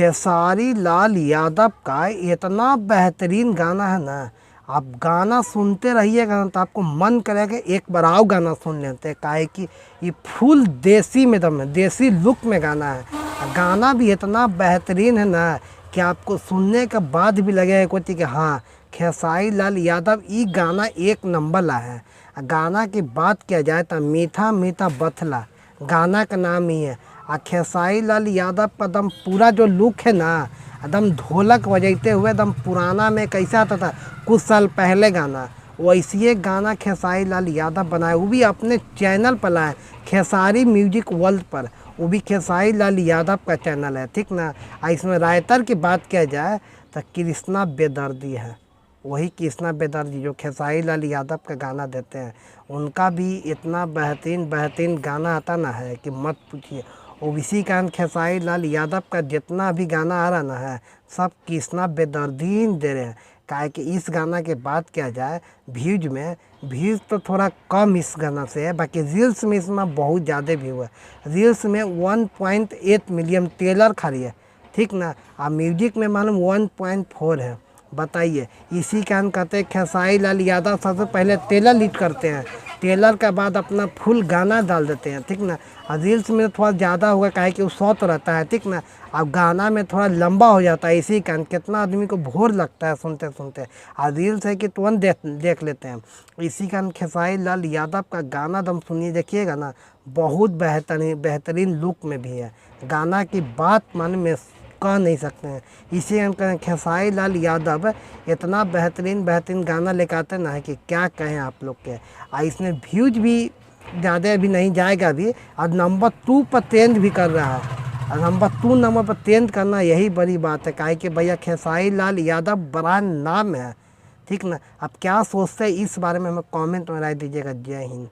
खेसारी लाल यादव का इतना बेहतरीन गाना है ना, आप गाना सुनते रहिएगा ना तो आपको मन करेगा एक बार आओ गाना सुन लेते हैं। काहे कि ये फुल देसी में दम है, देसी लुक में गाना है। गाना भी इतना बेहतरीन है ना कि आपको सुनने के बाद भी लगेगा कुछ कि हाँ खेसारी लाल यादव ये गाना एक नंबर ला है। गाना की बात किया जाए तो मीठा मीठा बथला गाना का नाम ही है। खेसारी लाल यादव का दम पूरा जो लुक है ना, एकदम ढोलक बजाते हुए एकदम पुराना में कैसा आता था कुछ साल पहले गाना, वैसे एक गाना खेसारी लाल यादव बनाए, वो भी अपने चैनल पर लाए खेसारी म्यूजिक वर्ल्ड पर। वो भी खेसारी लाल यादव का चैनल है, ठीक ना। इसमें राइटर की बात किया जाए तो कृष्णा बेदर्दी है, वही कृष्णा बेदर्दी जो खेसारी लाल यादव का गाना देते हैं। उनका भी इतना बेहतरीन गाना आता ना है कि मत पूछिए। और इसी कारण खेसारी लाल यादव का जितना भी गाना आ रहा ना है सब कृष्णा बेदर्दी दे रहे हैं। काहे कि इस गाना के बात किया जाए व्यूज तो थोड़ा कम इस गाना से है, बाकी रील्स में इसमें बहुत ज़्यादा व्यू है। रील्स में 1.8 मिलियन ट्रेलर खाली है, ठीक ना। और म्यूजिक में मालूम 1.4 है। बताइए, इसी कारण कहते हैं खेसारी लाल यादव सबसे पहले ट्रेलर लीड करते हैं, ट्रेलर के बाद अपना फुल गाना डाल देते हैं, ठीक ना। और रील्स में थोड़ा ज़्यादा होगा काहे कि वो शॉर्ट रहता है, ठीक ना। अब गाना में थोड़ा लंबा हो जाता है, इसी कारण कितना आदमी को बोर लगता है सुनते सुनते। और रील्स है कि तुरंत देख लेते हैं। इसी कारण खेसारी लाल यादव का गाना दम सुनिए देखिएगा ना, बहुत बेहतरीन लुक में भी है। गाना की बात माने में कह नहीं सकते हैं। इसी हम कहें खेसारी लाल यादव इतना बेहतरीन गाना लेकर आते ना है कि क्या कहें आप लोग के। और इसमें व्यूज भी ज़्यादा भी नहीं जाएगा अभी, और नंबर 2 पर ट्रेंड भी कर रहा है। और नंबर पर ट्रेंड करना यही बड़ी बात है। काहे कि भैया खेसारी लाल यादव बड़ा नाम है, ठीक ना। अब क्या सोचते हैं इस बारे में हमें कमेंट में राय दीजिएगा। जय हिंद।